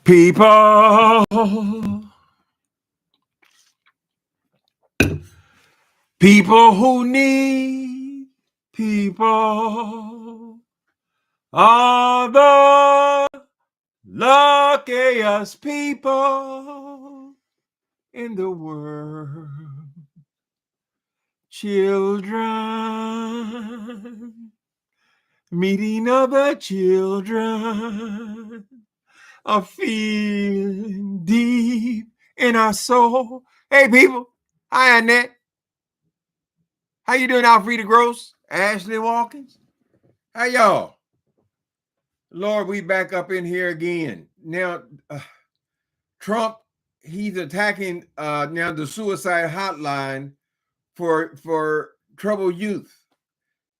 People who need people are the luckiest people in the world. Children meeting other children, are feeling deep in our soul. Hey, people. Hi, Annette. How you doing, Alfreda Gross? Ashley Watkins? How y'all? Lord, we back up in here again. Now, Trump, he's attacking now the suicide hotline for troubled youth,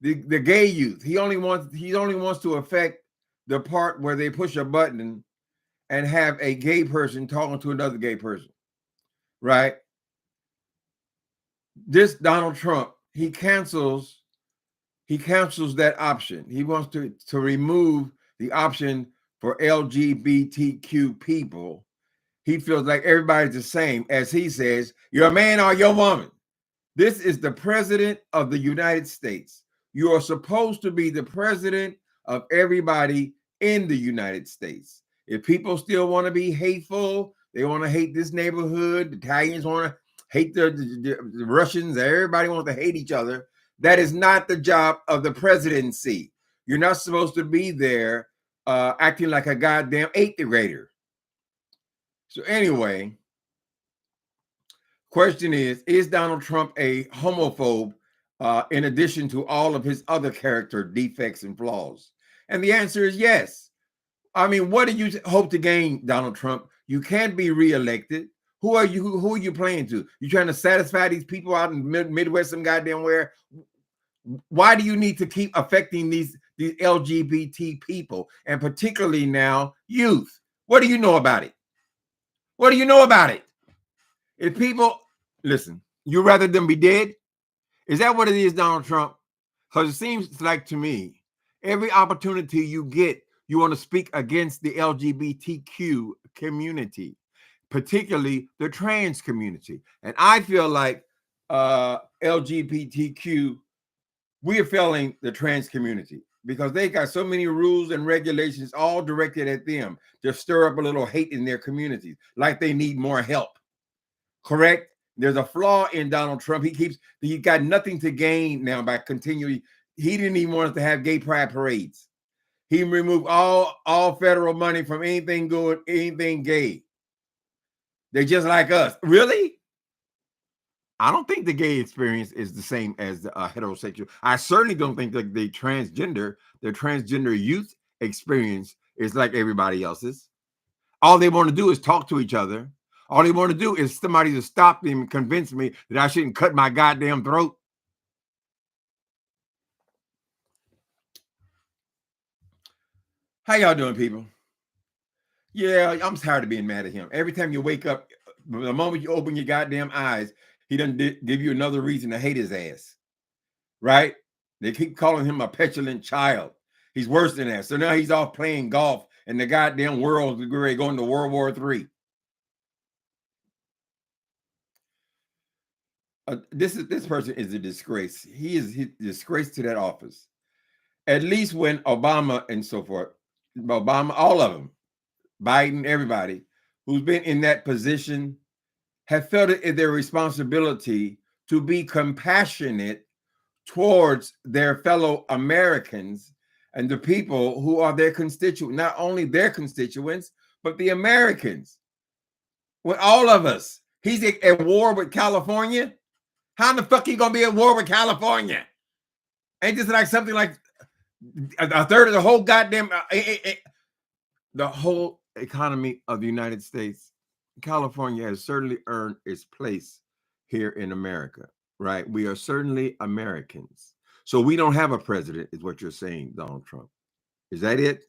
the gay youth. He only wants to affect the part where they push a button and have a gay person talking to another gay person, right? This Donald Trump, he cancels that option. He wants to remove the option for LGBTQ people. He feels like everybody's the same. As he says, you're a man or you're a woman. This is the president of the United States. You are supposed to be the president of everybody in the United States. If people still want to be hateful, they want to hate this neighborhood, the Italians want to hate the Russians, everybody wants to hate each other. That is not the job of the presidency. You're not supposed to be there acting like a goddamn eighth grader. So anyway, question is Donald Trump a homophobe in addition to all of his other character defects and flaws? And the answer is yes. I mean, what do you hope to gain, Donald Trump? You can't be reelected. Who are you playing to? You trying to satisfy these people out in the Midwest, some goddamn where? Why do you need to keep affecting these LGBT people, and particularly now youth? What do you know about it? What do you know about it? If people, listen, you rather them be dead? Is that what it is, Donald Trump? Because it seems like to me, every opportunity you get, you want to speak against the LGBTQ community, particularly the trans community. And I feel like LGBTQ, we are failing the trans community because they got so many rules and regulations all directed at them to stir up a little hate in their communities, like they need more help. Correct? There's a flaw in Donald Trump. He got nothing to gain now by continuing. He didn't even want us to have gay pride parades. He removed all federal money from anything good, anything gay. They're just like us. Really? I don't think the gay experience is the same as the heterosexual. I certainly don't think that the transgender youth experience is like everybody else's. All they want to do is talk to each other. All they want to do is somebody to stop them and convince me that I shouldn't cut my goddamn throat. How y'all doing, people? Yeah, I'm tired of being mad at him. Every time you wake up, the moment you open your goddamn eyes, he doesn't give you another reason to hate his ass, right? They keep calling him a petulant child. He's worse than that. So now he's off playing golf, and the goddamn world is going to World War III. This person is a disgrace. He is a disgrace to that office. At least when Obama and so forth, Obama, all of them, Biden, everybody who's been in that position have felt it in their responsibility to be compassionate towards their fellow Americans and the people who are their constituents, not only their constituents, but the Americans. With all of us. He's at war with California. How in the fuck he gonna be at war with California? Ain't this like something like a third of the whole goddamn the whole economy of the United States? California has certainly earned its place here in America, right? We are certainly Americans. So we don't have a president, is what you're saying, Donald Trump. Is that it?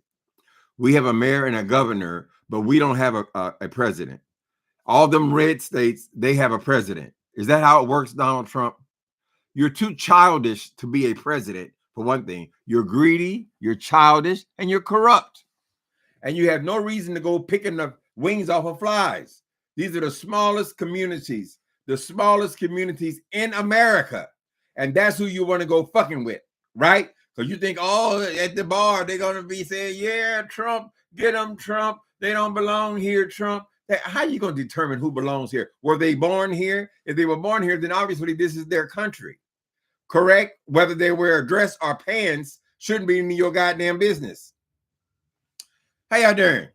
We have a mayor and a governor, but we don't have a president. All them red states, they have a president. Is that how it works, Donald Trump? You're too childish to be a president, for one thing. You're greedy, you're childish, and you're corrupt. And you have no reason to go picking the wings off of flies. These are the smallest communities in America. And that's who you want to go fucking with, right? Because you think, oh, at the bar, they're going to be saying, yeah, Trump, get them, Trump. They don't belong here, Trump. How are you going to determine who belongs here? Were they born here? If they were born here, then obviously this is their country, correct? Whether they wear a dress or pants shouldn't be in your goddamn business. How y'all doing?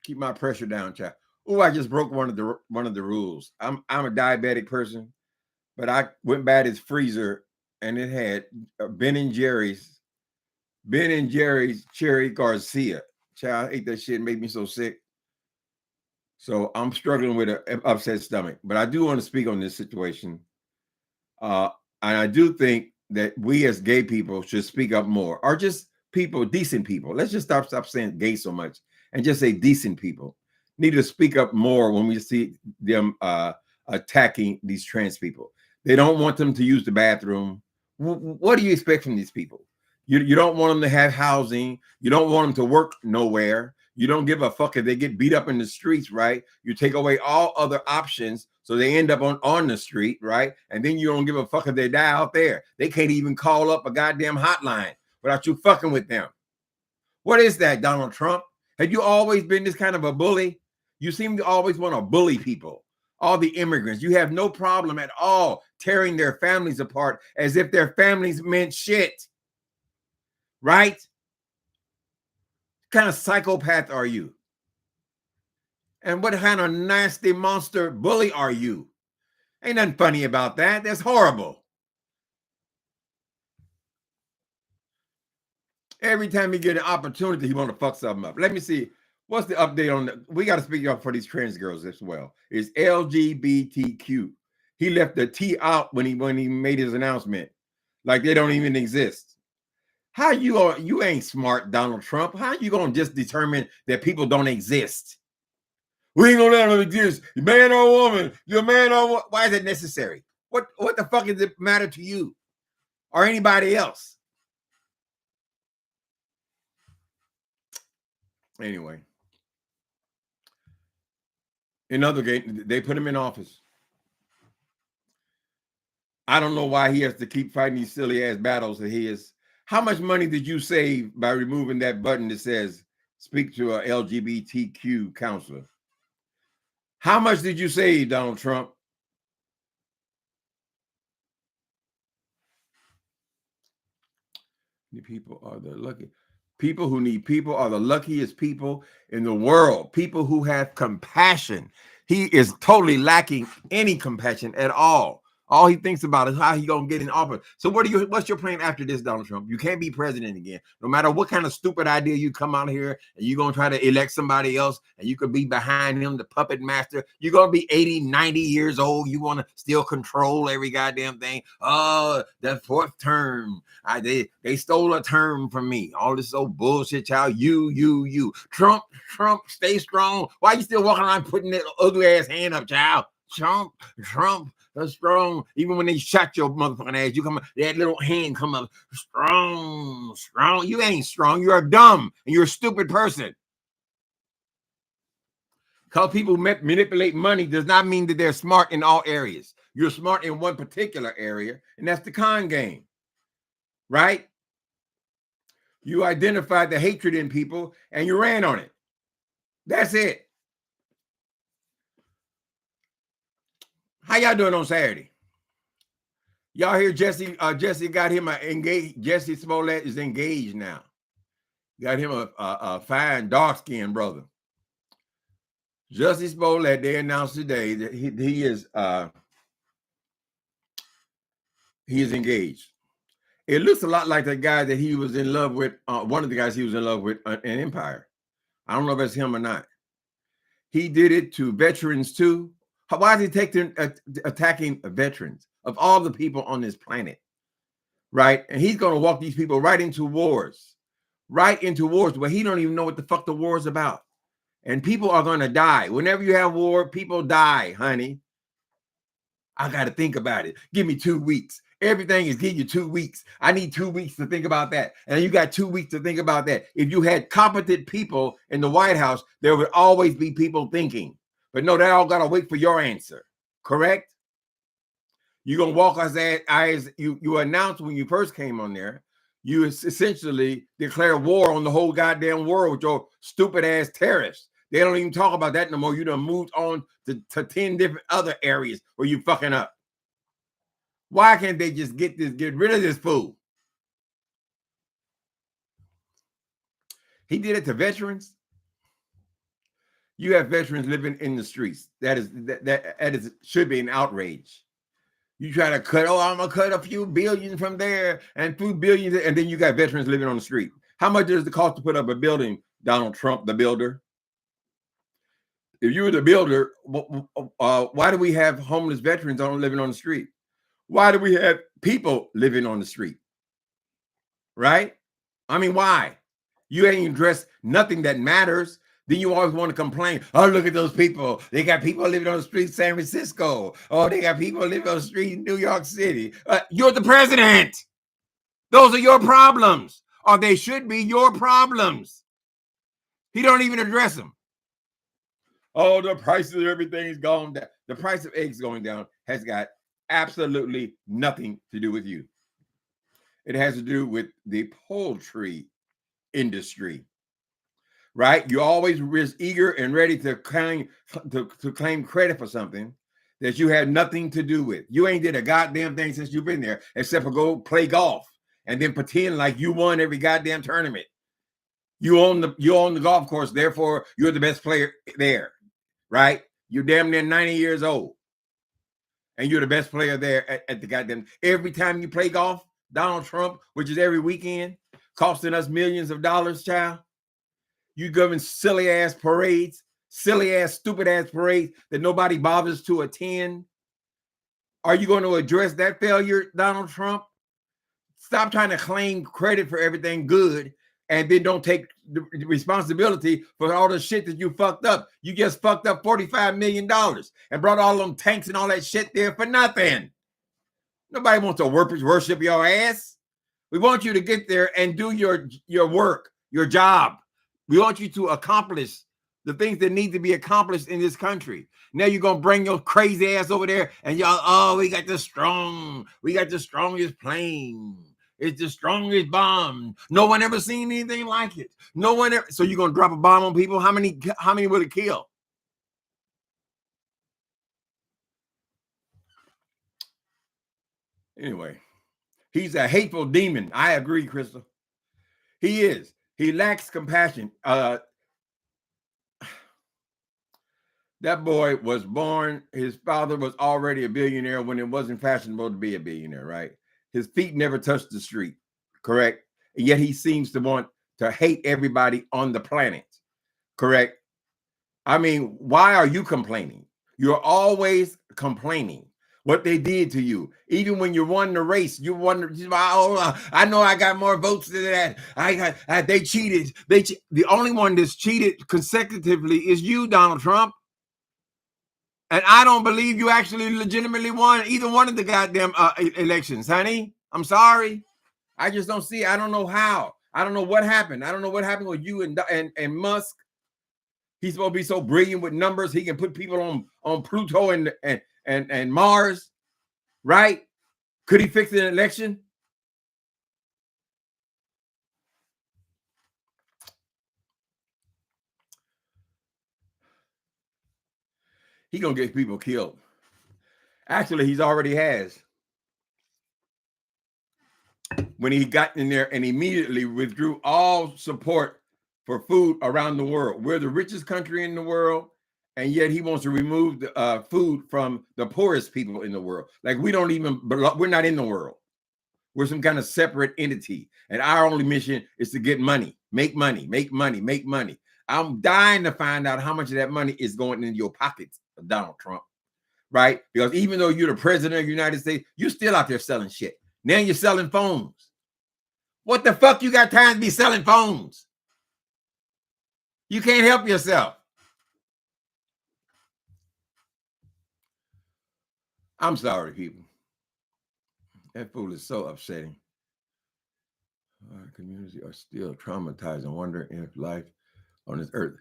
Keep my pressure down, child. Oh, I just broke one of the rules. I'm a diabetic person, but I went by this freezer and it had Ben and Jerry's Cherry Garcia. Child, I ate that shit and made me so sick. So I'm struggling with an upset stomach. But I do want to speak on this situation. And I do think that we as gay people should speak up more, or just people, decent people. Let's just stop saying gay so much and just say decent people need to speak up more when we see them attacking these trans people. They don't want them to use the bathroom. What do you expect from these people? You don't want them to have housing. You don't want them to work nowhere. You don't give a fuck if they get beat up in the streets, right? You take away all other options, so they end up on the street, right? And then you don't give a fuck if they die out there. They can't even call up a goddamn hotline without you fucking with them. What is that, Donald Trump? Have you always been this kind of a bully? You seem to always want to bully people. All the immigrants. You have no problem at all tearing their families apart as if their families meant shit. Right? What kind of psychopath are you? And what kind of nasty monster bully are you? Ain't nothing funny about that. That's horrible. Every time he get an opportunity, he want to fuck something up. Let me see. What's the update on the? We got to speak up for these trans girls as well. It's LGBTQ. He left the T out when he made his announcement, like they don't even exist. How you ain't smart, Donald Trump. How you gonna just determine that people don't exist? We ain't gonna let them exist. Man or woman, you're a man or woman. Why is it necessary? What the fuck does it matter to you or anybody else? Anyway, another game, they put him in office. I don't know why he has to keep fighting these silly ass battles of his. How much money did you save by removing that button that says speak to a LGBTQ counselor? How much did you save, Donald Trump? The people are the lucky. People who need people are the luckiest people in the world. People who have compassion. He is totally lacking any compassion at all. All he thinks about is how he gonna get in office. So what's your plan after this, Donald Trump? You can't be president again. No matter what kind of stupid idea you come out here and you're gonna try to elect somebody else and you could be behind him, the puppet master. You're gonna be 80, 90 years old. You want to still control every goddamn thing. Oh, the fourth term. They stole a term from me. All this old bullshit, child. You. Trump, stay strong. Why you still walking around putting that ugly ass hand up, child? Trump. That's strong. Even when they shot your motherfucking ass, you come, that little hand come up, strong. You ain't strong. You're dumb and you're a stupid person. Because people manipulate money does not mean that they're smart in all areas. You're smart in one particular area, and that's the con game, right? You identified the hatred in people and you ran on it. That's it. How y'all doing on Saturday? Y'all hear Jesse got him engaged. Jesse Smollett is engaged now. Got him a fine dark-skinned brother. Jesse Smollett, they announced today that he is engaged. It looks a lot like the guy that he was in love with, one of the guys he was in love with in Empire. I don't know if it's him or not. He did it to veterans too. Why is he attacking veterans of all the people on this planet, right? And he's going to walk these people right into wars where he don't even know what the fuck the war is about. And people are going to die. Whenever you have war, people die, honey. I got to think about it. Give me 2 weeks. Everything is give you 2 weeks. I need 2 weeks to think about that. And you got 2 weeks to think about that. If you had competent people in the White House, there would always be people thinking. But no, they all got to wait for your answer. Correct? You're going to walk us as you announced when you first came on there, you essentially declare war on the whole goddamn world with your stupid ass tariffs. They don't even talk about that no more. You done moved on to 10 different other areas where you fucking up. Why can't they just get rid of this fool? He did it to veterans. You have veterans living in the streets. That should be an outrage. You try to cut, I'm gonna cut a few billion from there and a few billions, and then you got veterans living on the street. How much does it cost to put up a building, Donald Trump, the builder? If you were the builder, why do we have homeless veterans living on the street? Why do we have people living on the street? Right? I mean, why? You ain't addressed nothing that matters. Then you always want to complain. Oh, look at those people. They got people living on the street in San Francisco. Oh, they got people living on the street in New York City. You're the president. Those are your problems. Or they should be your problems. He don't even address them. Oh, the price of everything is gone down. The price of eggs going down has got absolutely nothing to do with you. It has to do with the poultry industry, right? You're always eager and ready to claim credit for something that you had nothing to do with. You ain't did a goddamn thing since you've been there, except for go play golf and then pretend like you won every goddamn tournament. You own the golf course, therefore you're the best player there, right? You're damn near 90 years old, and you're the best player there at the goddamn. Every time you play golf, Donald Trump, which is every weekend, costing us millions of dollars, child. You govern silly ass parades, silly ass, stupid ass parades that nobody bothers to attend. Are you going to address that failure, Donald Trump? Stop trying to claim credit for everything good and then don't take the responsibility for all the shit that you fucked up. You just fucked up $45 million and brought all them tanks and all that shit there for nothing. Nobody wants to worship your ass. We want you to get there and do your work, your job. We want you to accomplish the things that need to be accomplished in this country. Now you're going to bring your crazy ass over there and y'all, we got the strongest plane. It's the strongest bomb. No one ever seen anything like it. No one ever. So you're going to drop a bomb on people? How many will it kill? Anyway, he's a hateful demon. I agree, Crystal. He is. He lacks compassion. That boy was born, his father was already a billionaire when it wasn't fashionable to be a billionaire, right? His feet never touched the street, correct? And yet he seems to want to hate everybody on the planet, correct? I mean, why are you complaining? You're always complaining what they did to you. Even when you won the race, you wonder, I know I got more votes than that. They cheated. The only one that's cheated consecutively is you, Donald Trump. And I don't believe you actually legitimately won either one of the goddamn elections, honey. I'm sorry. I just don't see it. I don't know how. I don't know what happened. I don't know what happened with you and Musk. He's supposed to be so brilliant with numbers. He can put people on Pluto and Mars, right? Could he fix an election? He's going to get people killed. Actually, he's already has. When he got in there and immediately withdrew all support for food around the world. We're the richest country in the world, and yet he wants to remove the food from the poorest people in the world. Like we're not in the world. We're some kind of separate entity, and our only mission is to get money, make money, make money, make money. I'm dying to find out how much of that money is going into your pockets, Donald Trump, right? Because even though you're the president of the United States, you're still out there selling shit. Now you're selling phones. What the fuck you got time to be selling phones? You can't help yourself. I'm sorry, people. That fool is so upsetting. Our community are still traumatized and wondering if life on this earth.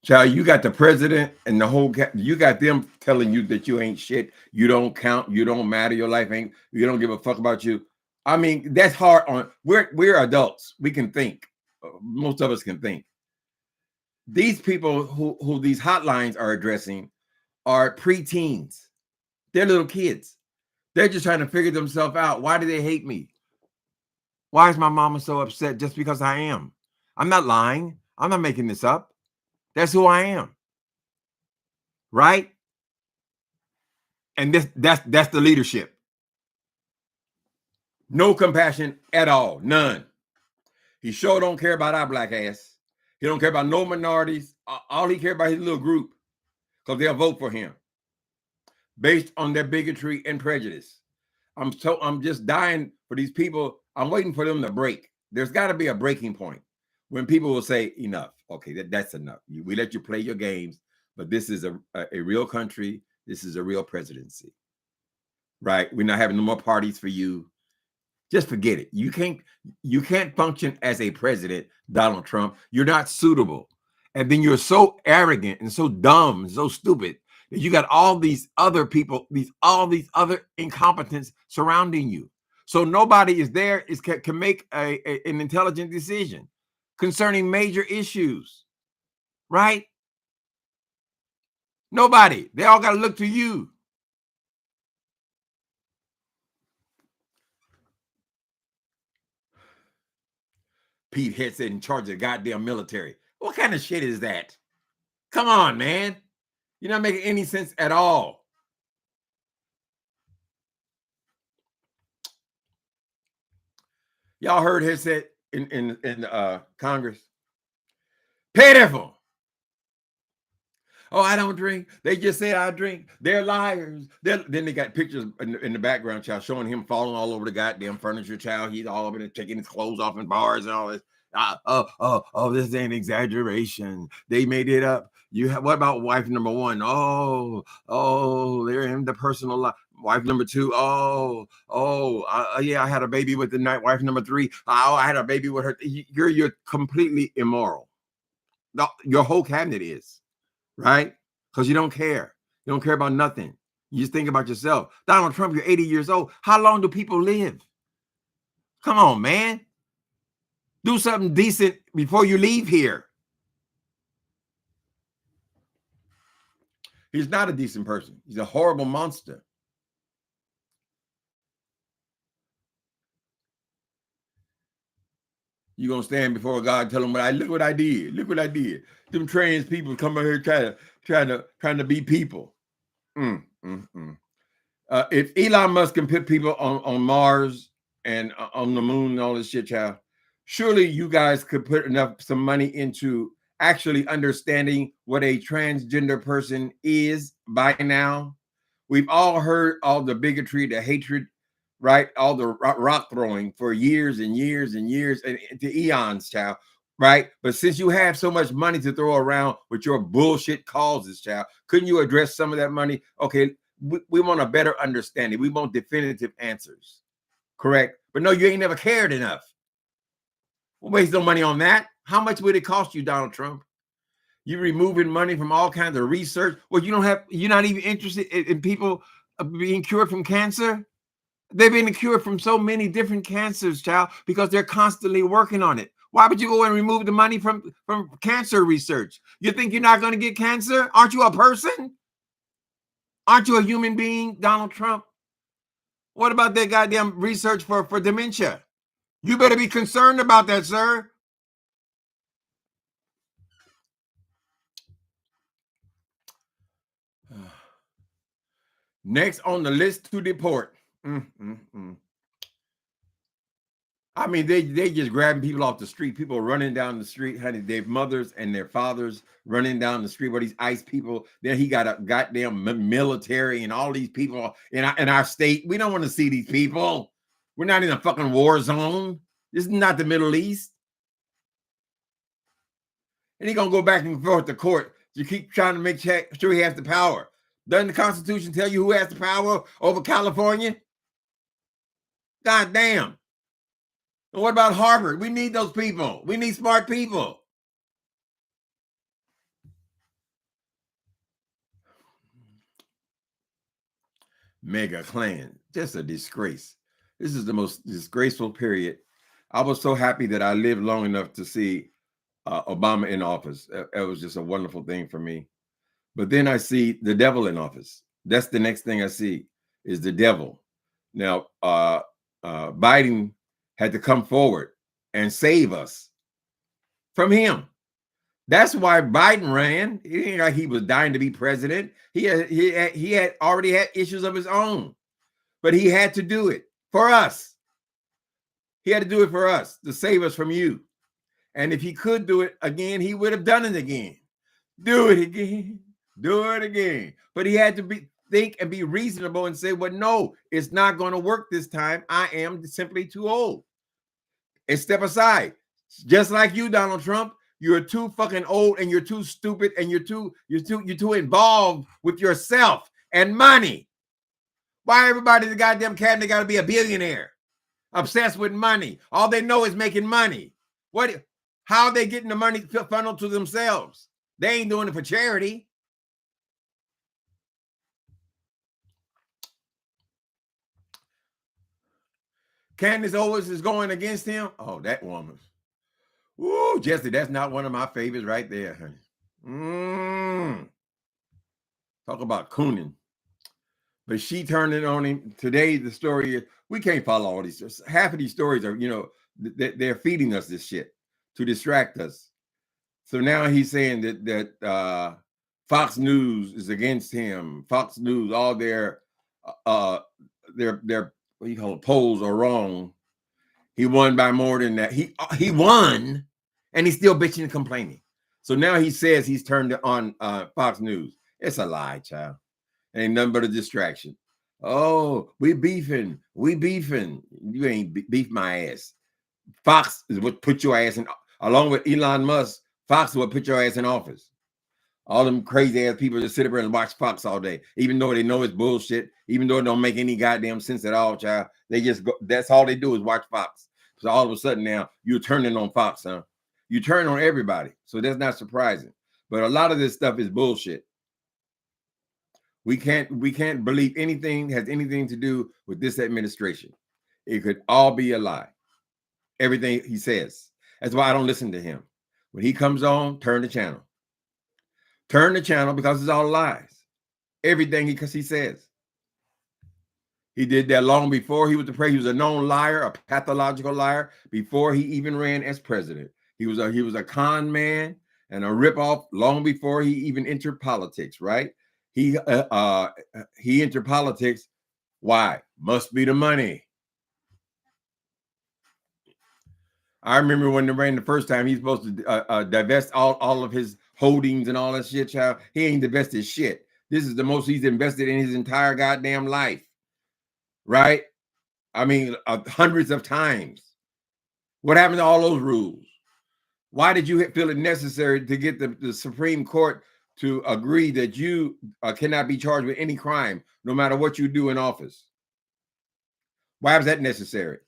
Child, you got the president and the whole, you got them telling you that you ain't shit, you don't count, you don't matter, your life ain't, you don't give a fuck about you. I mean, that's hard on, we're adults. We can think. Most of us can think. These people who these hotlines are addressing are preteens. They're little kids. They're just trying to figure themselves out. Why do they hate me? Why is my mama so upset just because I am? I'm not lying. I'm not making this up. That's who I am. Right? And that's the leadership. No compassion at all. None. He sure don't care about our black ass. He don't care about no minorities. All he care about his little group, because they'll vote for him based on their bigotry and prejudice. I'm just dying for these people. I'm waiting for them to break. There's got to be a breaking point when people will say enough. Okay, that's enough. We let you play your games, but this is a real country. This is a real presidency, right? We're not having no more parties for you. Just forget it. You can't function as a president, Donald Trump. You're not suitable. And then you're so arrogant and so dumb and so stupid that you got all these other people, all these other incompetents surrounding you. So nobody is there can make an intelligent decision concerning major issues, right? Nobody. They all got to look to you. Pete Hegseth in charge of the goddamn military. What kind of shit is that? Come on, man. You're not making any sense at all. Y'all heard Hegseth in Congress? Pitiful. Oh, I don't drink. They just said I drink. They're liars. Then they got pictures in the background, child, showing him falling all over the goddamn furniture, child. He's all over there taking his clothes off in bars and all this. This ain't exaggeration. They made it up. What about wife number one? They're in the personal life. Wife number two, yeah, I had a baby with the night. Wife number three, I had a baby with her. You're completely immoral. Your whole cabinet is. Right? Because you don't care. You don't care about nothing. You just think about yourself. Donald Trump, you're 80 years old. How long do people live? Come on, man. Do something decent before you leave here. He's not a decent person. He's a horrible monster. You're going to stand before God and tell him, look what I did. Look what I did. Them trans people come out here trying to be people. If Elon Musk can put people on Mars and on the moon and all this shit, child, surely you guys could put some money into actually understanding what a transgender person is by now. We've all heard all the bigotry, the hatred, right? All the rock throwing for years and years and years and to eons, child, right? But since you have so much money to throw around with your bullshit causes, child, couldn't you address some of that money? Okay, we want a better understanding. We want definitive answers, correct? But no, you ain't never cared enough. We'll waste no money on that. How much would it cost you, Donald Trump? You're removing money from all kinds of research. Well, you're not even interested in people being cured from cancer. They've been cured from so many different cancers, child, because they're constantly working on it. Why would you go and remove the money from cancer research? You think you're not going to get cancer? Aren't you a person? Aren't you a human being, Donald Trump? What about that goddamn research for dementia? You better be concerned about that, sir. Next on the list to deport. I mean, they just grabbing people off the street. People running down the street, honey. Their mothers and their fathers running down the street. Where these ICE people, then he got a goddamn military and all these people in our state. We don't want to see these people. We're not in a fucking war zone. This is not the Middle East. And he's gonna go back and forth to court. You keep trying to make sure he has the power. Doesn't the Constitution tell you who has the power over California? God damn. And what about Harvard? We need those people. We need smart people. Mega Klan, just a disgrace. This is the most disgraceful period. I was so happy that I lived long enough to see Obama in office. It was just a wonderful thing for me. But then I see the devil in office. That's the next thing I see is the devil. Now, Biden had to come forward and save us from him. That's why Biden ran. It ain't like he was dying to be president. He had already had issues of his own, but he had to do it for us. He had to do it for us to save us from you. And if he could do it again, he would have done it again. Do it again. Do it again. But he had to think and be reasonable and say, well, no, it's not going to work this time. I am simply too old. And step aside. Just like you, Donald Trump, you're too fucking old and you're too stupid and you're too involved with yourself and money. Why everybody in the goddamn cabinet got to be a billionaire? Obsessed with money. All they know is making money. How are they getting the money funneled to themselves? They ain't doing it for charity. Candace Owens is going against him. Oh, that woman. Ooh, Jesse, that's not one of my favorites right there, honey. Talk about cooning. But she turned it on him. Today, the story is, we can't follow all these. Half of these stories are, they're feeding us this shit to distract us. So now he's saying that Fox News is against him. Fox News, all their what do you call it, polls are wrong. He won by more than that. He won, and he's still bitching and complaining. So now he says he's turned on Fox News. It's a lie, child. It ain't nothing but a distraction. Oh, we beefing. You ain't beef my ass. Fox is what put your ass in, along with Elon Musk. Fox is what put your ass in office. All them crazy ass people just sit there and watch Fox all day, even though they know it's bullshit, even though it don't make any goddamn sense at all, child. They just go, that's all they do is watch Fox. So all of a sudden now you're turning on Fox, huh? You turn on everybody. So that's not surprising. But a lot of this stuff is bullshit. We can't believe anything has anything to do with this administration. It could all be a lie. Everything he says. That's why I don't listen to him. When he comes on, turn the channel. Turn the channel because it's all lies. Everything he says. He did that long before he was the president. He was a known liar, a pathological liar, before he even ran as president. He was a con man and a ripoff long before he even entered politics, right? He entered politics. Why? Must be the money. I remember when they ran the first time, he's supposed to divest all of his holdings and all that shit, child. He ain't divested shit. This is the most he's invested in his entire goddamn life. Right? I mean, hundreds of times. What happened to all those rules? Why did you feel it necessary to get the Supreme Court to agree that you cannot be charged with any crime, no matter what you do in office? Why was that necessary?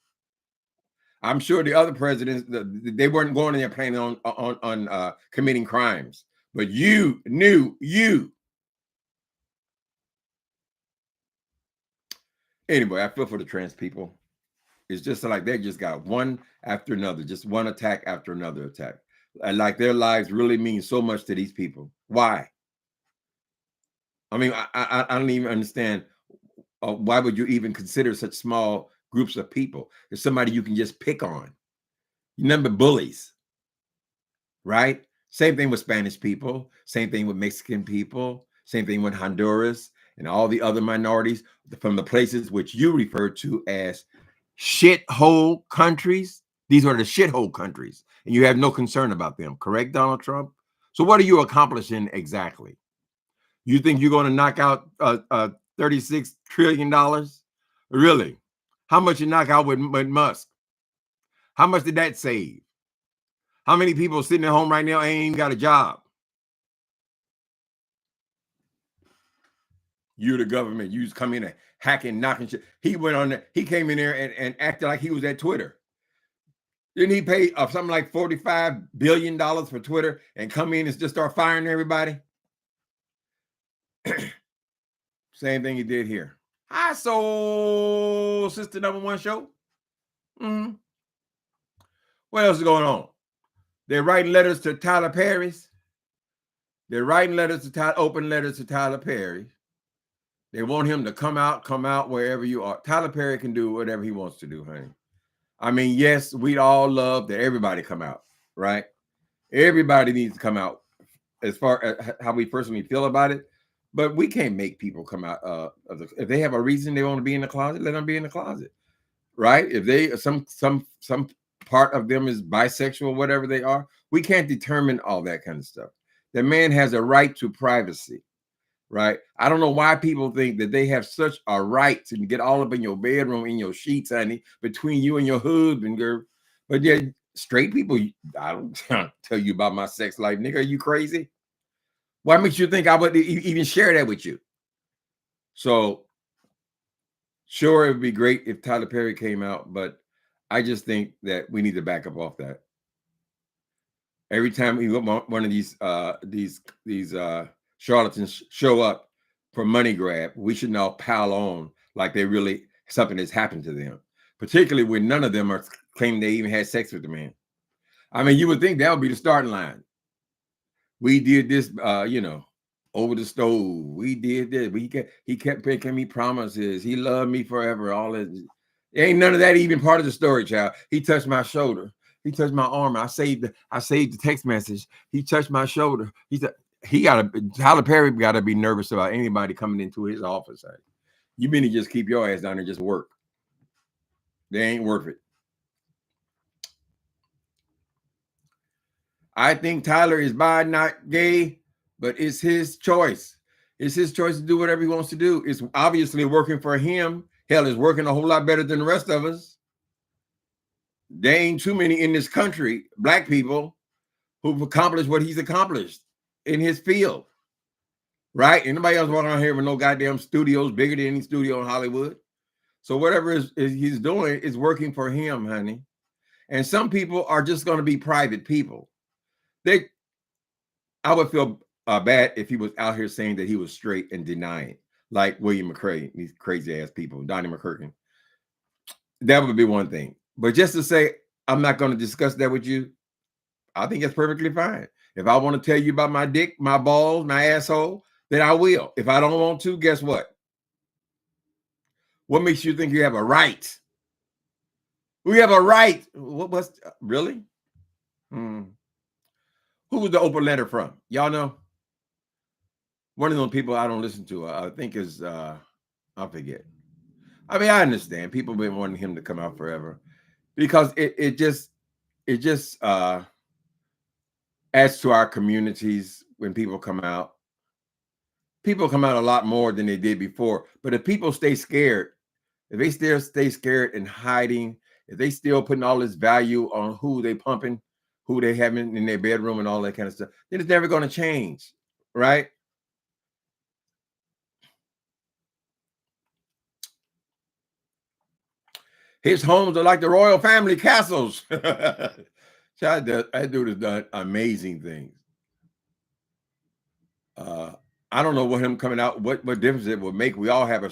I'm sure the other presidents, they weren't going in there planning on committing crimes, but you knew you. Anyway, I feel for the trans people. It's just like they just got one after another, just one attack after another attack. And like their lives really mean so much to these people. Why? I mean, I don't even understand. Why would you even consider such small groups of people? There's somebody you can just pick on. You remember bullies, right? Same thing with Spanish people. Same thing with Mexican people. Same thing with Honduras and all the other minorities from the places which you refer to as shithole countries. These are the shithole countries, and you have no concern about them. Correct, Donald Trump? So what are you accomplishing exactly? You think you're going to knock out $36 trillion? Really? How much you knock out with Musk? How much did that save? How many people sitting at home right now ain't even got a job? You're the government. You just come in and hacking, knocking shit. He went on there. He came in there and acted like he was at Twitter. Didn't he pay something like $45 billion for Twitter and come in and just start firing everybody? Same thing he did here. Hi, Soul Sister Number One Show. Mm-hmm. What else is going on? They're writing letters to Tyler Perry's. They're writing letters to open letters to Tyler Perry. They want him to come out wherever you are. Tyler Perry can do whatever he wants to do, honey. I mean, yes, we'd all love that everybody come out, right? Everybody needs to come out as far as how we personally feel about it. But we can't make people come out if they have a reason they want to be in the closet, let them be in the closet, right? If they some part of them is bisexual, whatever they are, we can't determine all that kind of stuff. The man has a right to privacy, right? I don't know why people think that they have such a right to get all up in your bedroom, in your sheets, honey, between you and your husband, girl. But yeah, straight people, I don't tell you about my sex life, nigga. Are you crazy? Why makes you think I would even share that with you? So, sure, it would be great if Tyler Perry came out, but I just think that we need to back up off that. Every time one of these charlatans show up for money grab, we should now pile on like they really something has happened to them. Particularly when none of them are claiming they even had sex with the man. I mean, you would think that would be the starting line. We did this, over the stove. We did this. He kept making me promises. He loved me forever. All that. Ain't none of that even part of the story, child. He touched my shoulder. He touched my arm. I saved the text message. He touched my shoulder. Tyler Perry got to be nervous about anybody coming into his office. Right? You mean to just keep your ass down there and just work? They ain't worth it. I think Tyler is bi, not gay, but it's his choice. It's his choice to do whatever he wants to do. It's obviously working for him. Hell, it's working a whole lot better than the rest of us. There ain't too many in this country, black people, who've accomplished what he's accomplished in his field. Right? Anybody else walking around here with no goddamn studios bigger than any studio in Hollywood? So whatever he's doing is working for him, honey. And some people are just going to be private people. I would feel bad if he was out here saying that he was straight and denying, like William McRae, these crazy ass people, Donnie McCurkin. That would be one thing. But just to say, I'm not going to discuss that with you, I think it's perfectly fine. If I want to tell you about my dick, my balls, my asshole, then I will. If I don't want to, guess what? What makes you think you have a right? We have a right. What's really? Who was the open letter from? Y'all know? One of those people I don't listen to, I think is, I forget. I mean, I understand. People have been wanting him to come out forever because it just adds to our communities when people come out. People come out a lot more than they did before. But if people stay scared, if they still stay scared and hiding, if they still putting all this value on who they pumping, who they having in their bedroom and all that kind of stuff, then it's never going to change, right? His homes are like the royal family castles. That dude has done amazing things. I don't know what him coming out, what difference it would make. We all have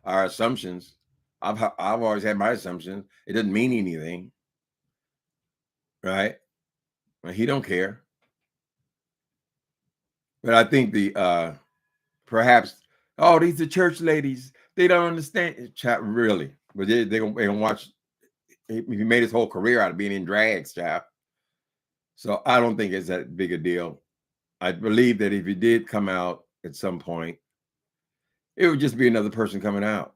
our assumptions. I've always had my assumptions. It doesn't mean anything, right? He don't care. But I think the perhaps, oh, these are church ladies. They don't understand. Chat really, but they gonna watch. He made his whole career out of being in drags, child. So I don't think it's that big a deal. I believe that if he did come out at some point, it would just be another person coming out,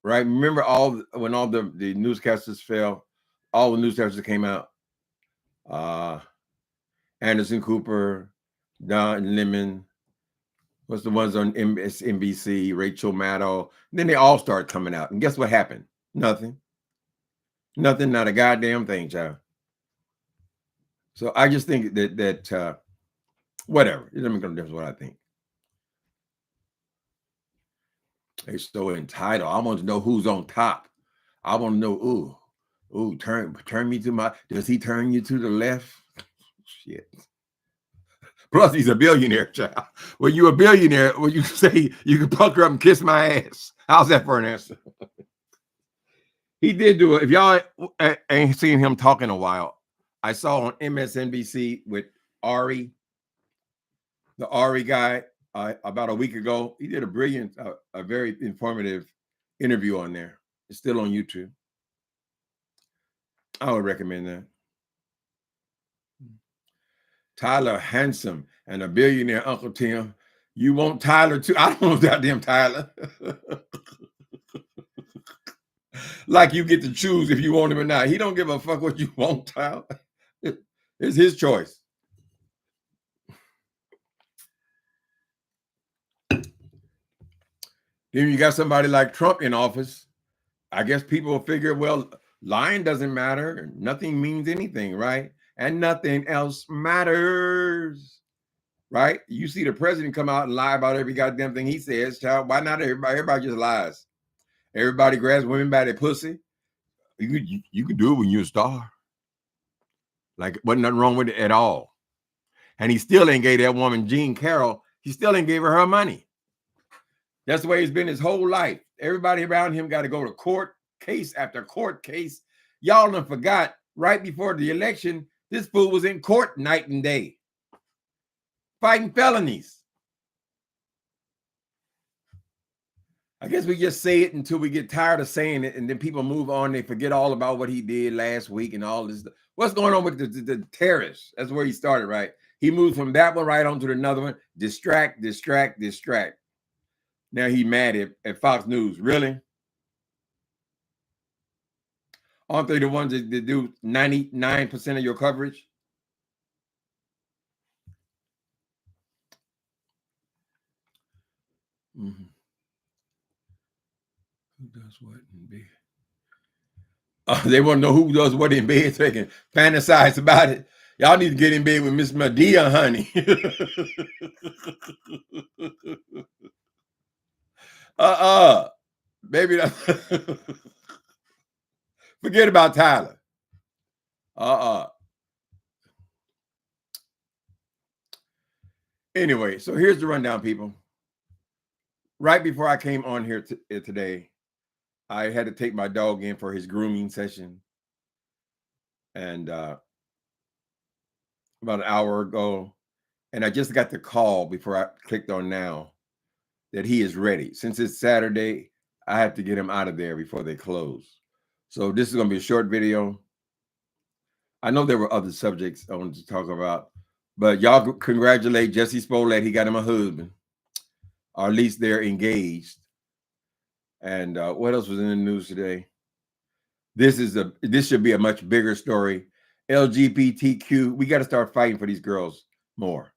right? Remember when all the newscasters fell, all the newscasters came out. Anderson Cooper, Don Lemon, what's the ones on NBC, Rachel Maddow. Then they all started coming out. And guess what happened? Nothing. Nothing, not a goddamn thing, child. So I just think that whatever. It doesn't make no difference what I think. They're so entitled. I want to know who's on top. I want to know, turn me to my, does he turn you to the left? Shit. Plus, he's a billionaire, child. When you're a billionaire, when you say you can pucker up and kiss my ass, how's that for an answer? He did do it. If y'all ain't seen him talk in a while, I saw on MSNBC with Ari, the Ari guy, about a week ago. He did a brilliant, a very informative interview on there. It's still on YouTube. I would recommend that. Tyler Handsome and a billionaire Uncle Tim. You want Tyler too? I don't know goddamn Tyler. Like you get to choose if you want him or not. He don't give a fuck what you want, Tyler. It's his choice. Then you got somebody like Trump in office. I guess people will figure, well, lying doesn't matter. Nothing means anything, right? And nothing else matters, right? You see the president come out and lie about every goddamn thing he says, child. Why not everybody? Everybody just lies. Everybody grabs women by their pussy. You can do it when you're a star. Like, wasn't nothing wrong with it at all. And he still ain't gave that woman, Jean Carroll, he still ain't gave her money. That's the way he's been his whole life. Everybody around him got to go to court, case after court case. Y'all done forgot, right before the election, this fool was in court night and day, fighting felonies. I guess we just say it until we get tired of saying it, and then people move on. They forget all about what he did last week and all this. What's going on with the terrorists? That's where he started, right? He moved from that one right on to another one. Distract, distract, distract. Now he mad at Fox News. Really? Aren't they the ones that do 99% of your coverage? Mm-hmm. Who does what in bed? They want to know who does what in bed so they can fantasize about it. Y'all need to get in bed with Miss Medea, honey. Baby, forget about Tyler. Anyway, so here's the rundown, people. Right before I came on here today, I had to take my dog in for his grooming session. And about an hour ago, and I just got the call before I clicked on now that he is ready. Since it's Saturday, I have to get him out of there before they close. So this is going to be a short video. I know there were other subjects I wanted to talk about, but y'all congratulate Jesse Smollett. He got him a husband, or at least they're engaged. And what else was in the news today? This should be a much bigger story. LGBTQ, we got to start fighting for these girls more,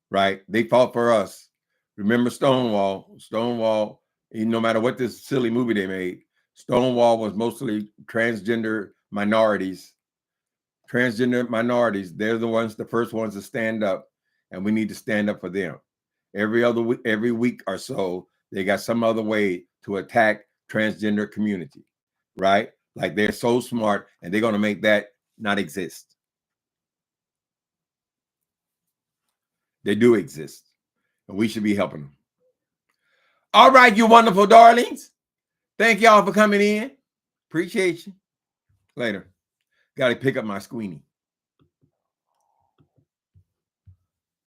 right? They fought for us. Remember Stonewall, no matter what this silly movie they made, Stonewall was mostly transgender minorities. Transgender minorities, they're the first ones to stand up, and we need to stand up for them. Every week or so, they got some other way to attack transgender community, right? Like they're so smart, and they're going to make that not exist. They do exist, and we should be helping them. All right, you wonderful darlings. Thank y'all for coming in. Appreciate you. Later. Got to pick up my Squeenie.